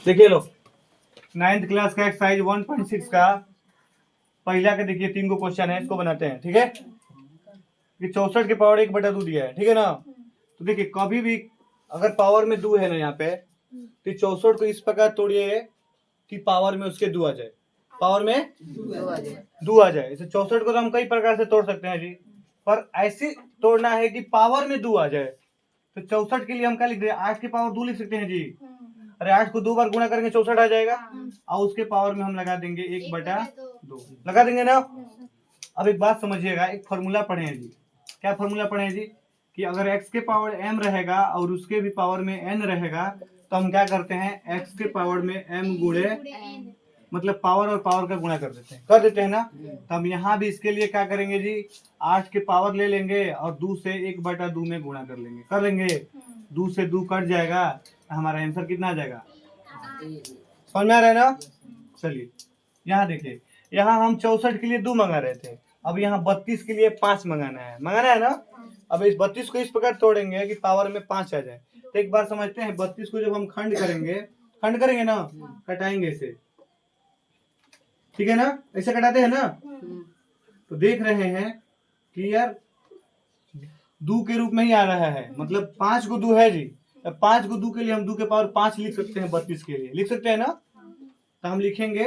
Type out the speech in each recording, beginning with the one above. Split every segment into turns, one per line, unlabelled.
देखिए लो, 9th class का exercise 1.6 का पहला का देखिए 3 गो क्वेश्चन है, इसको बनाते हैं। ठीक है, ये 64 के पावर 1/2 दिया है। ठीक है ना, तो देखिए कभी भी अगर पावर में 2 है ना यहाँ पे, तो 64 को इस प्रकार तोड़िए कि पावर में उसके 2 आ जाए, पावर में 2 आ जाए। इसे 64 को तो हम कई प्रकार से तोड़ सकते हैं जी, पर ऐसे तोड़ना है कि पावर में 2 आ जाए। तो 64 के लिए हम क्या लिख दें, 8 की पावर 2 लिख सकते हैं जी। अरे 8 को 2 बार गुणा करेंगे 64 आ जाएगा, और उसके पावर में हम लगा देंगे 1/2 लगा देंगे ना। अब एक बात समझिएगा, एक फॉर्मूला पढ़े हैं जी। क्या फॉर्मूला पढ़े हैं जी, कि अगर x के पावर m रहेगा और उसके भी पावर में n रहेगा, तो हम क्या करते हैं, x के पावर में m गुणे मतलब पावर और पावर का गुणा कर देते हैं ना। तो हम यहाँ भी इसके लिए क्या करेंगे जी, 8 के पावर ले लेंगे और 2 से 1/2 में गुणा कर लेंगे 2 से 2 कट जाएगा, हमारा आंसर कितना आ जाएगा, समझ में आ रहा है ना। चलिए यहाँ देखिए, यहाँ हम 64 के लिए 2 मंगा रहे थे, अब यहाँ 32 के लिए 5 मंगाना है ना। अब इस 32 को इस प्रकार तोड़ेंगे कि पावर में 5 आ जाए। तो एक बार समझते हैं, 32 को जब हम खंड करेंगे ना, कटाएंगे इसे, ठीक है ना, ऐसे कटाते हैं ना। तो देख रहे हैं कि यार 2 के रूप में ही आ रहा है, मतलब 5 को 2 है जी। 5 को 2 के लिए हम 2 के पावर 5 लिख सकते हैं, 32 के लिए लिख सकते हैं ना। तो हम लिखेंगे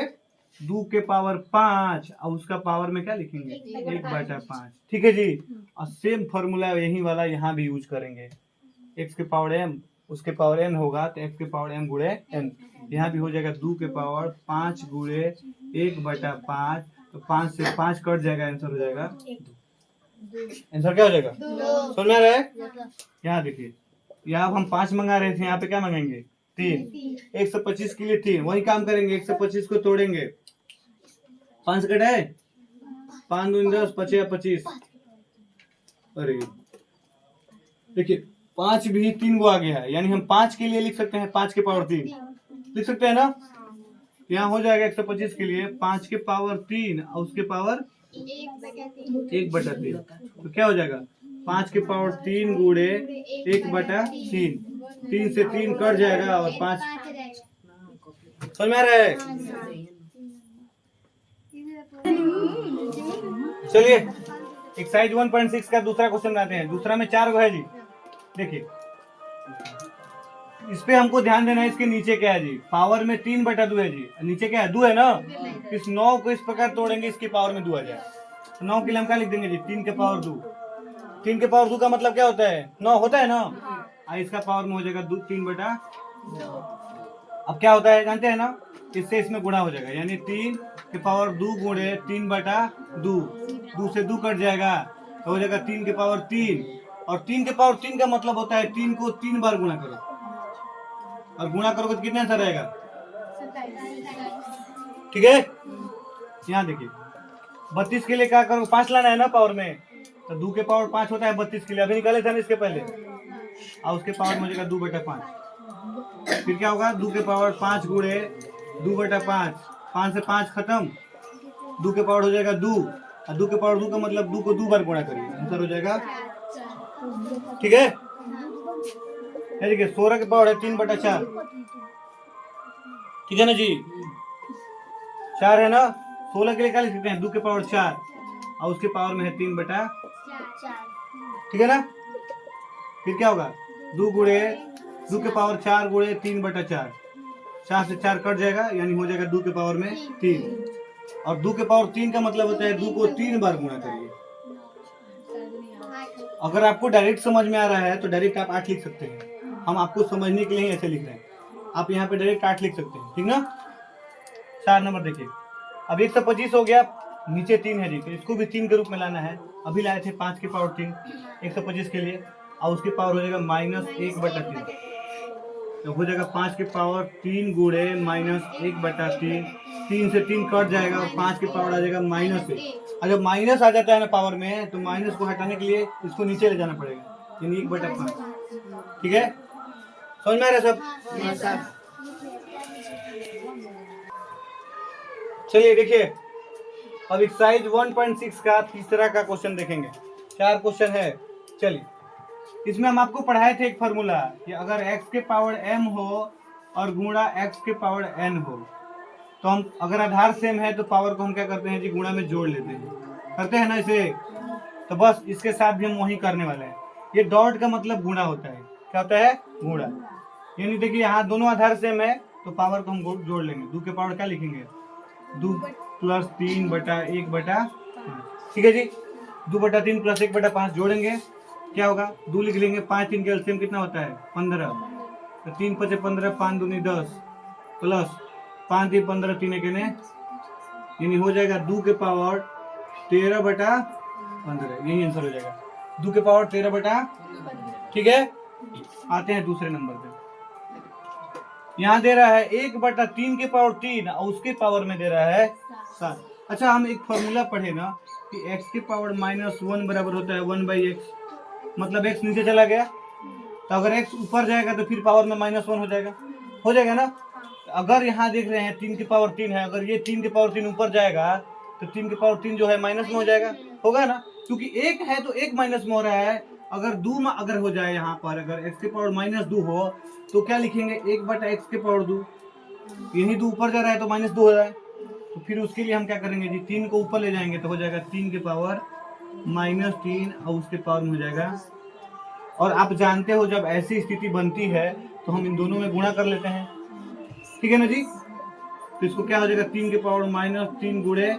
2 के पावर 5 और उसका पावर में क्या लिखेंगे, 1/5। ठीक है जी। और सेम फॉर्मूला यही वाला यहाँ भी यूज करेंगे, x के पावर m उसके पावर n होगा, तो x के पावर m गुणे n, यहाँ भी हो जाएगा 2 के पावर 5 गुणे 1/5। तो 5 से 5 कट जाएगा, आंसर हो जाएगा, आंसर क्या हो जाएगा, समझ में आ रहा है। यहाँ देखिए, यहाँ हम 5 मंगा रहे थे, यहाँ पे क्या मंगाएंगे, 3। 125 के लिए 3, वही काम करेंगे, 125 को तोड़ेंगे, 5 कटाए, 5 दूनी 10, 5 25। अरे देखिए 5 भी 3 गो आ गया है, यानी हम 5 के लिए लिख सकते हैं 5 के पावर 3 लिख सकते हैं ना। यहाँ हो जाएगा 125 के लिए 5 के पावर 3 और उसके पावर 1/3। तो क्या हो जाएगा, 5 के पावर 3 गुणे 1/3, 3 से 3 कट जाएगा और 5, समझ में आ रहा है। चलिए एक्सरसाइज 1.6 का दूसरा क्वेश्चन बनाते हैं। दूसरा में 4 गो है जी। देखिए इस पे हमको ध्यान देना है, इसके नीचे क्या है जी, पावर में 3/2 है जी, नीचे क्या है, 2 है ना। इस 9 को इस प्रकार तोड़ेंगे इसकी पावर में 2 आ जाए। तो 9 के लिए हम क्या लिख देंगे जी, 3 के पावर 2। 3 के पावर 2 का मतलब क्या होता है, 9 होता है ना। इसका पावर में हो जाएगा 3/2। अब क्या होता है जानते हैं ना, इससे इसमें गुणा हो जाएगा, यानी 3 के पावर 2 गुणे 3/2, 2 से 2 कट जाएगा, तो हो जाएगा 3 के पावर 3। और 3 के पावर 3 का मतलब होता है 3 को 3 बार गुणा करो, और गुणा करोगे तो कितना आंसर रहेगा, 27। ठीक है। यहाँ देखिए 32 के लिए क्या करो, 5 लाना है ना पावर में, तो 2 के पावर 5 होता है 32 के लिए, अभी निकाले थे ना इसके पहले, और उसके पावर में हो जाएगा 2/5। फिर क्या होगा, 2 के पावर 5 गुणे 2/5, 5 से 5 खत्म, 2 के पावर हो जाएगा 2, और 2 के पावर 2 का मतलब 2 को 2 बार गुणा करिए, आंसर हो जाएगा, ठीक है। देखिए 16 के पावर है 3/4, ठीक है ना जी, 4 है ना। 16 के लिए क्या लिख सकते हैं, 2 के पावर 4 और उसके पावर में है 3/4, ठीक है ना। फिर क्या होगा, 2 गुणे 2 के पावर 4 गुणे 3/4, 4 से 4 कट जाएगा, यानी हो जाएगा 2 के पावर में 3। और 2 के पावर 3 का मतलब होता है 2 को 3 बार गुणा करिए। अगर आपको डायरेक्ट समझ में आ रहा है तो डायरेक्ट आप 8 लिख सकते हैं, हम आपको समझने के लिए ऐसे लिख रहे हैं, आप यहाँ पे डायरेक्ट 8 लिख सकते हैं, ठीक ना। 4 नंबर देखिए, अब 125 हो गया, नीचे 3 है जी, तो इसको भी 3 के रूप में लाना है। अभी लाए थे 5 के पावर 3 125 के लिए, और उसकी पावर हो जाएगा -1/3, तो हो जाएगा 5 के पावर 3 गुणे -1/3, 3 से 3 कट जाएगा और 5 के पावर आ जाएगा -1। और जब माइनस आ जाता है ना पावर में, तो माइनस को हटाने के लिए इसको नीचे ले जाना पड़ेगा, यानी 1/5, ठीक है। समझ में आ रहा है सब। चलिए देखिए, अब एक्सरसाइज 1.6 का तीसरा का क्वेश्चन देखेंगे। 4 क्वेश्चन है। चलिए इसमें हम आपको पढ़ाए थे एक फार्मूला, कि अगर x के पावर m हो और गुणा x के पावर n हो, तो हम अगर आधार सेम है तो पावर को हम क्या करते हैं जी, गुणा में जोड़ लेते हैं, करते हैं ना इसे। तो बस इसके साथ भी हम वही करने वाले हैं। ये डॉट का मतलब गुणा होता है, क्या होता है, गुणा। यानी देखिए यहाँ दोनों आधार सेम है तो पावर को हम जोड़ लेंगे। 2 के पावर क्या लिखेंगे, 2 प्लस 3 बटा 1 बटा 5, ठीक है जी। 2 बटा 3 प्लस 1 बटा 5 जोड़ेंगे, क्या होगा, 2 लिख लेंगे। 5 3 का एलसीएम कितना होता है, 15। तो 3 5 15, 5 दूनी 10 प्लस 5 3 15, 3 1 यानी हो जाएगा 2 के पावर 13 बटा 15, यही आंसर हो जाएगा, 2 के पावर 13 बटा, ठीक है। आते हैं दूसरे नंबर पे। यहाँ दे रहा है 1 बटा 3 के पावर 3 और उसके पावर में दे रहा है 7। अच्छा, हम एक फॉर्मूला पढ़े ना कि x के पावर -1 बराबर होता है 1/x, मतलब x नीचे चला गया, तो अगर x ऊपर जाएगा तो फिर पावर में -1 हो जाएगा ना। अगर यहाँ देख रहे हैं 3 की पावर 3 है, अगर ये 3 की पावर 3 ऊपर जाएगा तो 3 की पावर 3 जो है माइनस में हो जाएगा, होगा ना, क्योंकि 1 है तो 1 माइनस में हो रहा है। अगर 2 में अगर हो जाए यहाँ पर, अगर x के पावर -2 हो तो क्या लिखेंगे, 1 बटा x के पावर 2, यही 2 ऊपर जा रहा है तो -2 हो रहा है, तो फिर उसके लिए हम क्या करेंगे जी, 3 को ऊपर ले जाएंगे तो हो जाएगा 3 के पावर -3 और उसके पावर में हो जाएगा। और आप जानते हो जब ऐसी स्थिति बनती है तो हम इन दोनों में गुणा कर लेते हैं, ठीक है ना जी। तो इसको क्या हो जाएगा, 3 के पावर -3 गुणे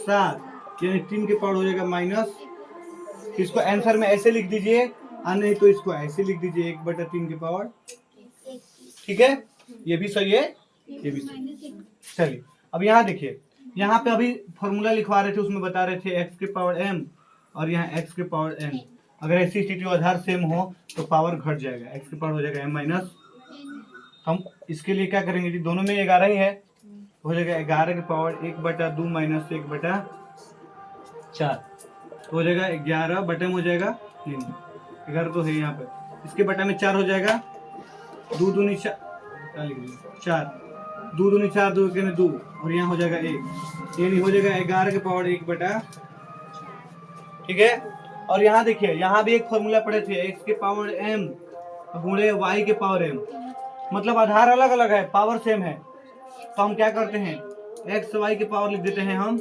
7, यानी 3 के पावर हो जाएगा माइनस। इसको आंसर में ऐसे लिख दीजिए, और नहीं तो इसको ऐसे लिख दीजिए 1 बटा 3 के पावर, ठीक है। ये भी सही है, ये भी सही। चलिए अब यहाँ देखिए, यहाँ पे अभी फॉर्मूला लिखवा रहे थे, उसमें बता रहे थे x के पावर m और यहाँ x के पावर n। अगर ऐसी स्थिति आधार सेम हो तो पावर घट जाएगा, x के पावर हो जाएगा m माइनस। हम इसके लिए क्या करेंगे जी, दोनों में 11 ही है, हो जाएगा 11 के पावर 1 बटा 2 माइनस 1 बटा 4, हो जाएगा 11 बटे में हो जाएगा 3, 11 तो है यहाँ पे, इसके बटा में 4 हो जाएगा, 2 दूनी 4, 2 दूनी 4, 2 के 2, और यहाँ हो जाएगा 1, यानी हो जाएगा 11 के पावर 1 बटा, ठीक है। और यहाँ देखिए, यहाँ भी एक फॉर्मूला पढ़े थे, x के पावर m गुणे y के पावर m, मतलब आधार अलग अलग है, पावर सेम है, तो हम क्या करते हैं, x y के पावर लिख देते हैं हम,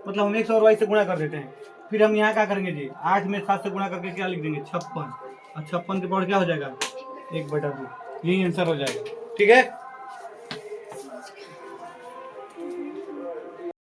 मतलब हम x और y से गुणा कर देते हैं। फिर हम यहाँ क्या करेंगे जी, 8 में 7 से गुणा करके क्या लिख देंगे, 56, और 56 के पावर क्या हो जाएगा, 1 बटा 2, यही आंसर हो जाएगा, ठीक है।